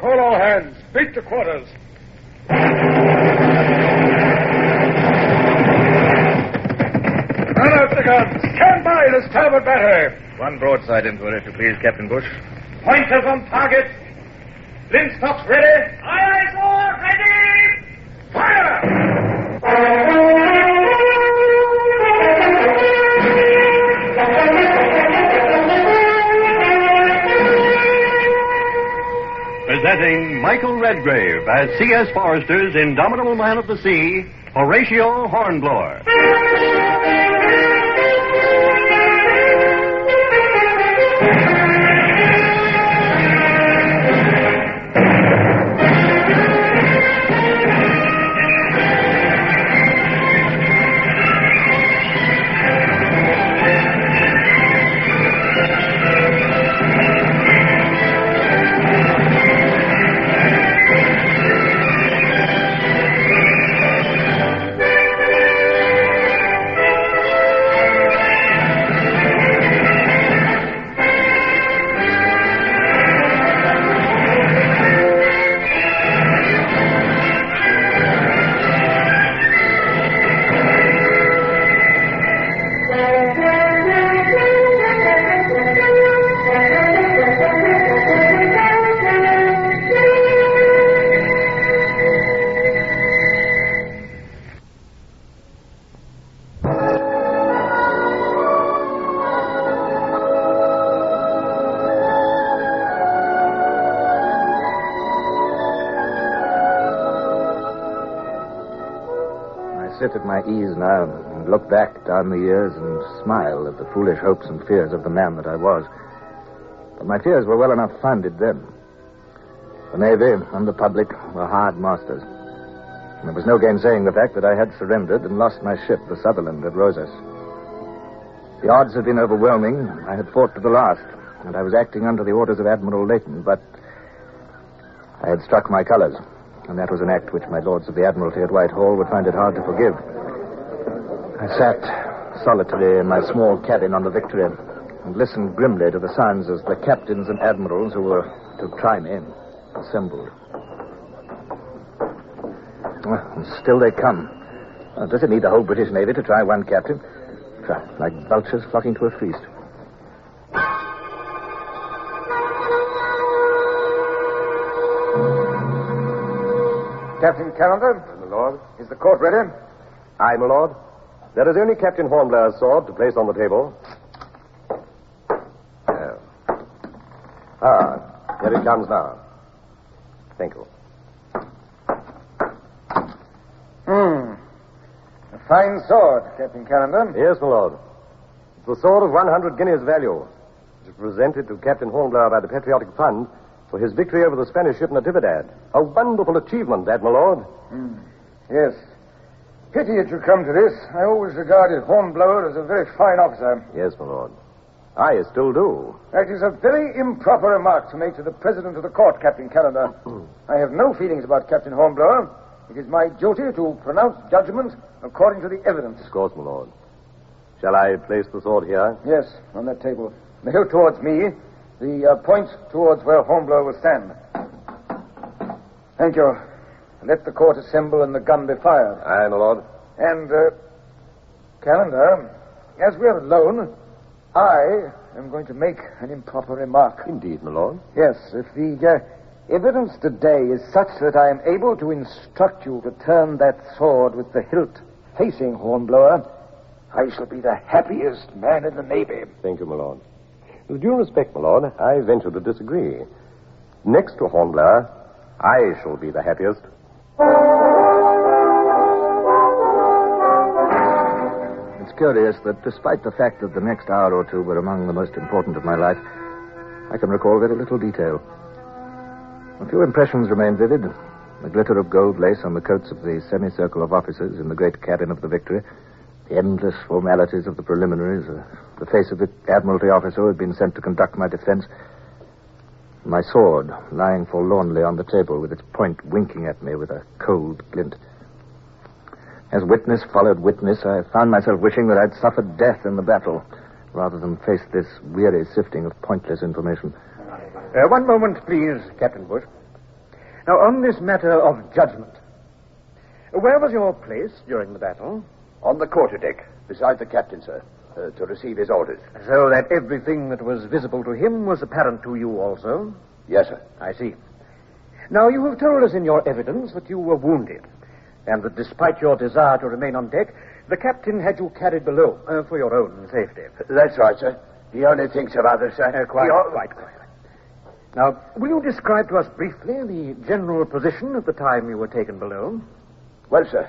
Call all hands. Beat to quarters. Run out the guns. Stand by the starboard battery. One broadside into it, if you please, Captain Bush. Pointers on target. Linstocks ready. Aye, sir. Ready. Fire! Presenting Michael Redgrave as C.S. Forrester's indomitable man of the sea, Horatio Hornblower. I sit at my ease now and look back down the years and smile at the foolish hopes and fears of the man that I was. But my fears were well enough founded then. The Navy and the public were hard masters. And there was no gainsaying the fact that I had surrendered and lost my ship, the Sutherland, at Rosas. The odds had been overwhelming. I had fought to the last, and I was acting under the orders of Admiral Leighton, but I had struck my colors. And that was an act which my lords of the Admiralty at Whitehall would find it hard to forgive. I sat solitary in my small cabin on the Victory and listened grimly to the sounds as the captains and admirals who were to try me assembled. And still they come. Does it need the whole British Navy to try one captain? Try, like vultures flocking to a feast. Captain Calendar? My lord. Is the court ready? Aye, my lord. There is only Captain Hornblower's sword to place on the table. Here it comes now. Thank you. A fine sword, Captain Calendar. Yes, my lord. It's the sword of 100 guineas value. It was presented to Captain Hornblower by the Patriotic Fund for his victory over the Spanish ship Natividad. A wonderful achievement, that, my lord. Yes. Pity it should come to this. I always regarded Hornblower as a very fine officer. Yes, my lord. I still do. That is a very improper remark to make to the president of the court, Captain Calendar. I have no feelings about Captain Hornblower. It is my duty to pronounce judgment according to the evidence. Of course, my lord. Shall I place the sword here? Yes, on that table. The hilt towards me, the point towards where Hornblower will stand. Thank you. Let the court assemble and the gun be fired. Aye, my lord. And, Calendar, as we are alone, I am going to make an improper remark. Indeed, my lord. Yes, if the evidence today is such that I am able to instruct you to turn that sword with the hilt facing Hornblower, I shall be the happiest man in the Navy. Thank you, my lord. With due respect, my lord, I venture to disagree. Next to Hornblower, I shall be the happiest. It's curious that despite the fact that the next hour or two were among the most important of my life, I can recall very little detail. A few impressions remain vivid. The glitter of gold lace on the coats of the semicircle of officers in the great cabin of the Victory, the endless formalities of the preliminaries, the face of the Admiralty officer who had been sent to conduct my defense, my sword lying forlornly on the table with its point winking at me with a cold glint. As witness followed witness, I found myself wishing that I'd suffered death in the battle rather than face this weary sifting of pointless information. One moment, please, Captain Bush. Now, on this matter of judgment, where was your place during the battle? On the quarterdeck, beside the captain, sir, to receive his orders. So that everything that was visible to him was apparent to you also? Yes, sir. I see. Now, you have told us in your evidence that you were wounded, and that despite your desire to remain on deck, the captain had you carried below for your own safety. That's right, sir. He only thinks of others, sir. Quite. Now, will you describe to us briefly the general position at the time you were taken below? Well, sir,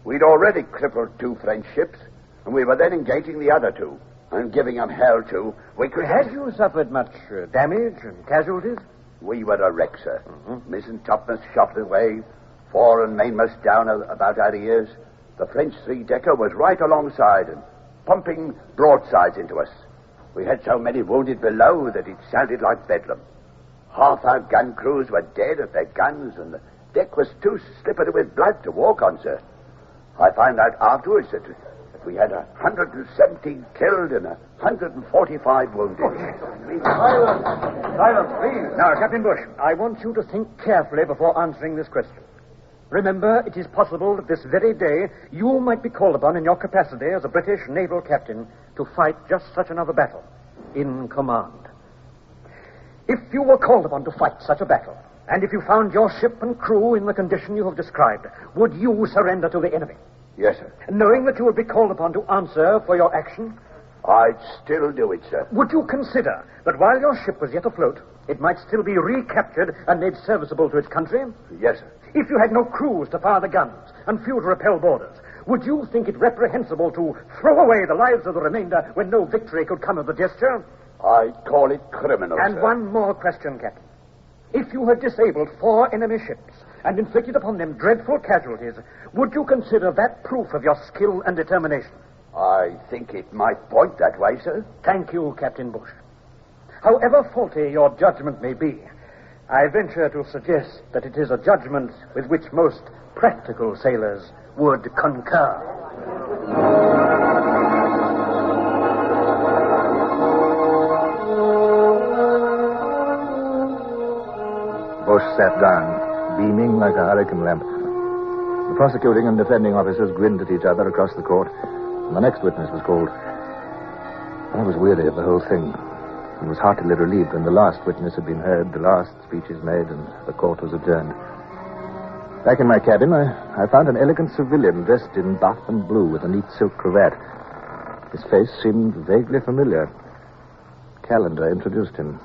we'd already crippled 2 French ships, and we were then engaging the other 2, and giving them hell, too. Had you suffered much damage and casualties? We were a wreck, sir. Mizzen topmast shot away, fore and mainmast down about our ears. The French 3-decker was right alongside and pumping broadsides into us. We had so many wounded below that it sounded like bedlam. Half our gun crews were dead at their guns, and the deck was too slippery with blood to walk on, sir. I found out afterwards that we had 117 killed and 145 wounded. Silence, please. Now, Captain Bush, I want you to think carefully before answering this question. Remember, it is possible that this very day you might be called upon in your capacity as a British naval captain to fight just such another battle, in command. If you were called upon to fight such a battle, and if you found your ship and crew in the condition you have described, would you surrender to the enemy? Yes, sir. Knowing that you would be called upon to answer for your action? I'd still do it, sir. Would you consider that while your ship was yet afloat, it might still be recaptured and made serviceable to its country? Yes, sir. If you had no crews to fire the guns and few to repel boarders, would you think it reprehensible to throw away the lives of the remainder when no victory could come of the gesture? I'd call it criminal, And sir. one more question, Captain. If you had disabled 4 enemy ships and inflicted upon them dreadful casualties, would you consider that proof of your skill and determination? I think it might point that way, sir. Thank you, Captain Bush. However faulty your judgment may be, I venture to suggest that it is a judgment with which most practical sailors would concur. Bush sat down, beaming like a hurricane lamp. The prosecuting and defending officers grinned at each other across the court, and the next witness was called. I was weary of the whole thing, and was heartily relieved when the last witness had been heard, the last speeches made, and the court was adjourned. Back in my cabin, I found an elegant civilian dressed in buff and blue with a neat silk cravat. His face seemed vaguely familiar. Calendar introduced him.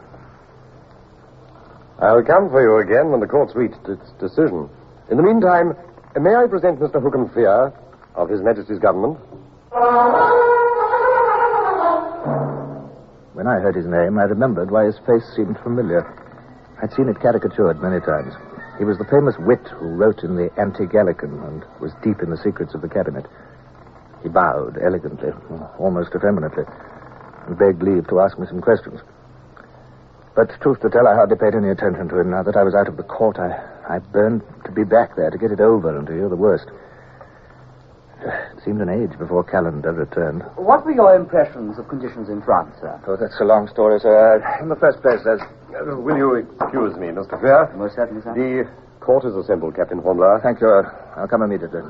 I'll come for you again when the court's reached its decision. In the meantime, may I present Mr. Hookenfear of His Majesty's government? When I heard his name, I remembered why his face seemed familiar. I'd seen it caricatured many times. He was the famous wit who wrote in the Anti-Gallican and was deep in the secrets of the cabinet. He bowed elegantly, almost effeminately, and begged leave to ask me some questions. But truth to tell, I hardly paid any attention to him now that I was out of the court. I burned to be back there, to get it over and to hear the worst. It seemed an age before Calendar returned. What were your impressions of conditions in France, sir? Oh, that's a long story, sir. In the first place, Will you excuse me, Mr. Fear? Most certainly, sir. The court is assembled, Captain Hornblower. Thank you. I'll come immediately.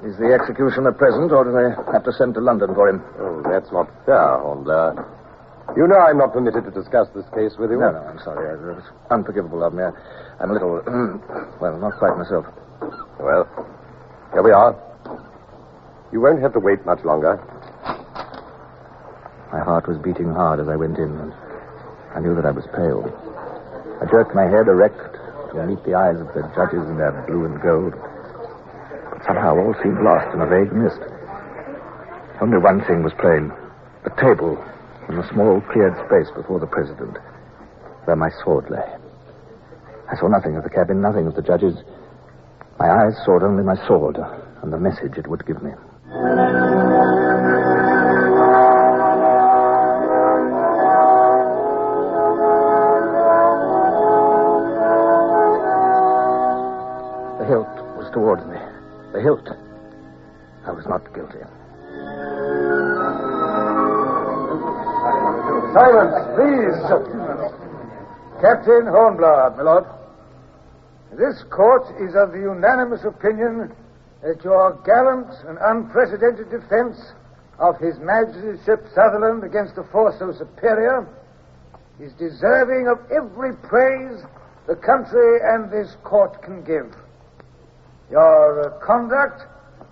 Is the executioner present, or do they have to send to London for him? Oh, that's not fair, Hornblower. You know I'm not permitted to discuss this case with you. No, I'm sorry. It was unforgivable of me. I'm a little, well, not quite myself. Well, here we are. You won't have to wait much longer. My heart was beating hard as I went in, and I knew that I was pale. I jerked my head erect to meet the eyes of the judges in their blue and gold. But somehow all seemed lost in a vague mist. Only one thing was plain. A table in a small cleared space before the president, where my sword lay. I saw nothing of the cabin, nothing of the judges. My eyes saw only my sword and the message it would give me. The hilt was towards me. The hilt. I was not guilty. Silence, please. Captain Hornblower, my lord. This court is of the unanimous opinion that your gallant and unprecedented defense of His Majesty's ship Sutherland against a force so superior is deserving of every praise the country and this court can give. Your conduct,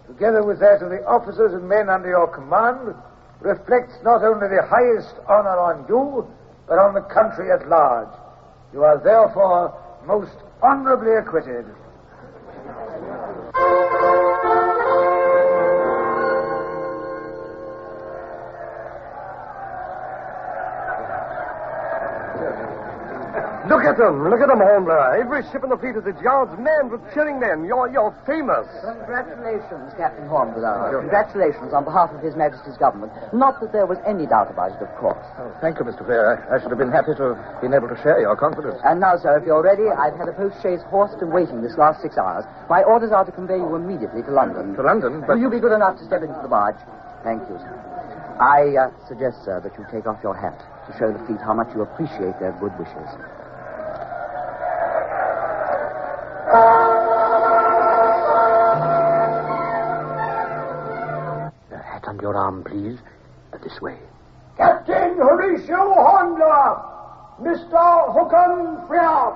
together with that of the officers and men under your command, reflects not only the highest honor on you, but on the country at large. You are therefore most honorably acquitted. Look at them, Hornblower. Every ship in the fleet is at yards manned with cheering men. You're famous. Congratulations, Captain Hornblower. Congratulations on behalf of His Majesty's government. Not that there was any doubt about it, of course. Oh, thank you, Mr. Fair. I should have been happy to have been able to share your confidence. And now, sir, if you're ready, I've had a post-chaise horsed and waiting this last 6 hours. My orders are to convey you immediately to London. To London? But... Will you be good enough to step into the barge? Thank you, sir. I suggest, sir, that you take off your hat to show the fleet how much you appreciate their good wishes. Hat under your arm, please. This way. Captain Horatio Hornblower, Mr. Hooken-Freer.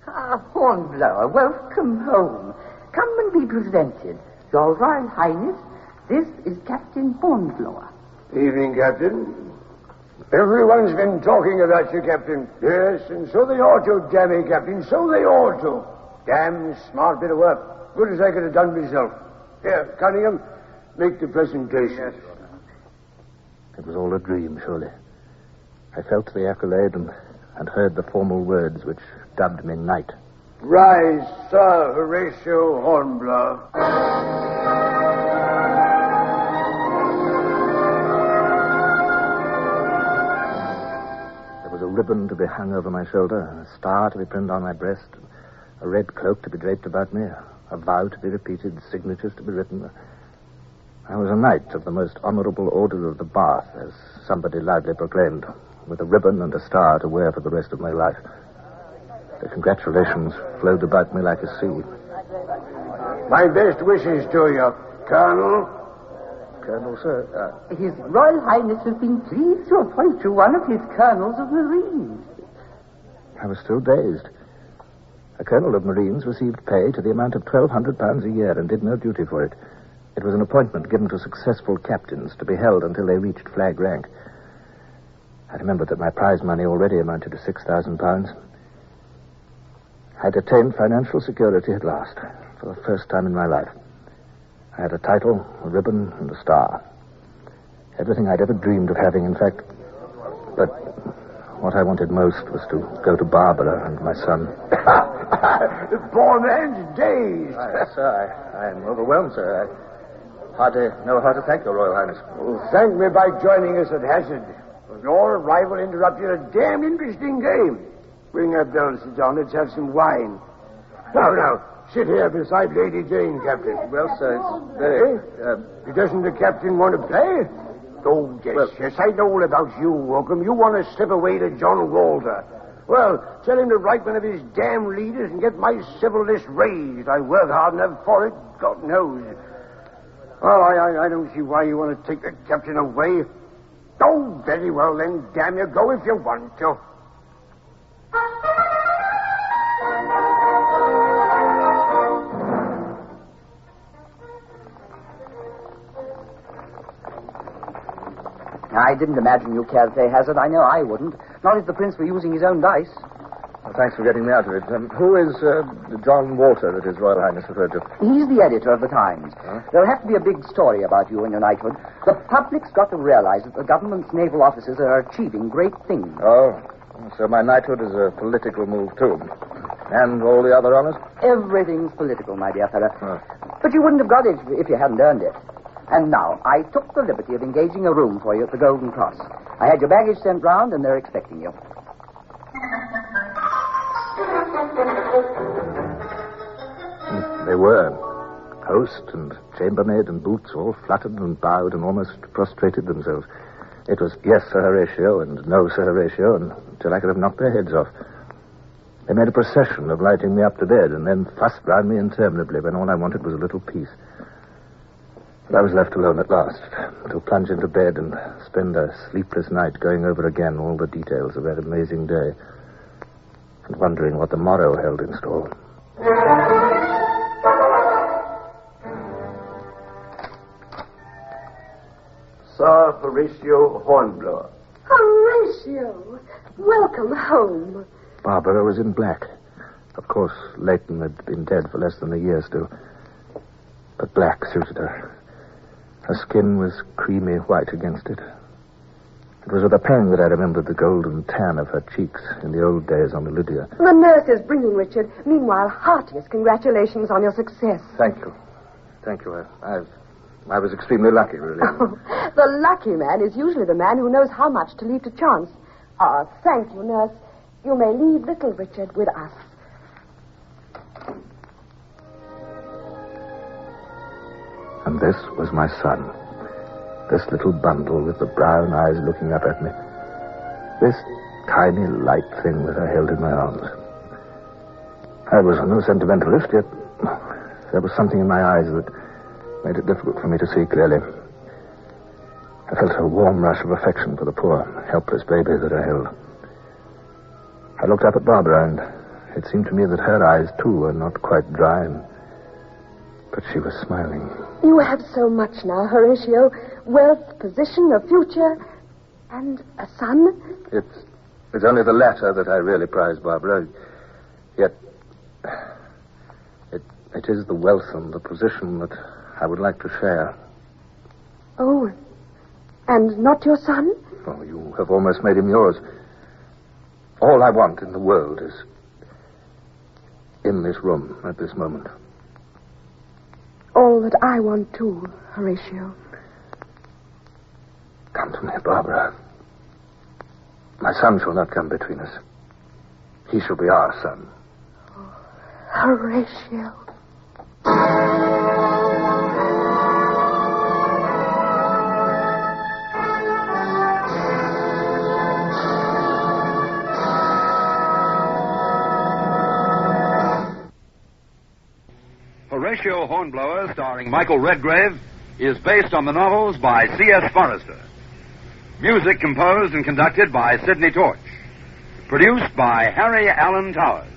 Ah, Hornblower, welcome home. Come and be presented. Your Royal Highness, this is Captain Hornblower. Evening, Captain. Everyone's been talking about you, Captain. Yes, and so they ought to, damn Captain, so they ought to. Damn smart bit of work. Good as I could have done myself. Here, Cunningham, make the presentation. Yes. It was all a dream, surely. I felt the accolade and heard the formal words which dubbed me knight. Rise, Sir Horatio Hornblower. There was a ribbon to be hung over my shoulder, a star to be pinned on my breast, a red cloak to be draped about me, a vow to be repeated, signatures to be written. I was a knight of the most honorable order of the Bath, as somebody loudly proclaimed, with a ribbon and a star to wear for the rest of my life. The congratulations flowed about me like a sea. My best wishes to you, Colonel. Colonel, sir. His Royal Highness has been pleased to appoint you one of his colonels of Marines. I was still dazed. A colonel of Marines received pay to the amount of £1,200 a year and did no duty for it. It was an appointment given to successful captains to be held until they reached flag rank. I remembered that my prize money already amounted to £6,000. I'd attained financial security at last, for the first time in my life. I had a title, a ribbon, and a star. Everything I'd ever dreamed of having, in fact. But what I wanted most was to go to Barbara and my son. The poor man's dazed. Yes, sir. I am overwhelmed, sir. I hardly know how to thank your Royal Highness. Well, thank me by joining us at hazard. Your arrival interrupted a damn interesting game. Bring up those, sit down. Let's have some wine. Now, sit here beside Lady Jane, Captain. Well, sir, it's very... Doesn't the captain want to play? Oh, yes, I know all about you, Wookham. You want to slip away to John Walter. Well, tell him to write one of his damn leaders and get my civil list raised. I work hard enough for it, God knows. Well, I don't see why you want to take the captain away. Oh, very well then, damn you, go if you want to. I didn't imagine you cared to play hazard. I know I wouldn't. Not if the prince were using his own dice. Well, thanks for getting me out of it. Who is John Walter that His Royal Highness referred to? He's the editor of the Times. Huh? There'll have to be a big story about you and your knighthood. The public's got to realize that the government's naval officers are achieving great things. Oh, so my knighthood is a political move, too. And all the other honors? Everything's political, my dear fellow. Oh. But you wouldn't have got it if you hadn't earned it. And now, I took the liberty of engaging a room for you at the Golden Cross. I had your baggage sent round, and they're expecting you. They were. Host and chambermaid and boots all fluttered and bowed and almost prostrated themselves. It was yes, Sir Horatio, and no, Sir Horatio, until I could have knocked their heads off. They made a procession of lighting me up to bed and then fussed round me interminably when all I wanted was a little peace. But I was left alone at last to plunge into bed and spend a sleepless night going over again all the details of that amazing day and wondering what the morrow held in store. Sir Horatio Hornblower. Horatio, welcome home. Barbara was in black. Of course, Leighton had been dead for less than a year still. But black suited her. Her skin was creamy white against it. It was with a pang that I remembered the golden tan of her cheeks in the old days on the Lydia. The nurse is bringing Richard. Meanwhile, heartiest congratulations on your success. Thank you. Thank you. I was extremely lucky, really. Oh, the lucky man is usually the man who knows how much to leave to chance. Thank you, nurse. You may leave little Richard with us. And this was my son. This little bundle with the brown eyes looking up at me. This tiny light thing that I held in my arms. I was no sentimentalist, yet there was something in my eyes that made it difficult for me to see clearly. I felt a warm rush of affection for the poor, helpless baby that I held. I looked up at Barbara, and it seemed to me that her eyes, too, were not quite dry, but she was smiling. You have so much now, Horatio. Wealth, position, a future, and a son. It's only the latter that I really prize, Barbara. Yet, it is the wealth and the position that I would like to share. Oh, and not your son? Oh, you have almost made him yours. All I want in the world is in this room at this moment. All that I want, too, Horatio. Come to me, Barbara. My son shall not come between us. He shall be our son. Oh, Horatio. Horatio Hornblower, starring Michael Redgrave, is based on the novels by C.S. Forrester. Music composed and conducted by Sidney Torch. Produced by Harry Allen Towers.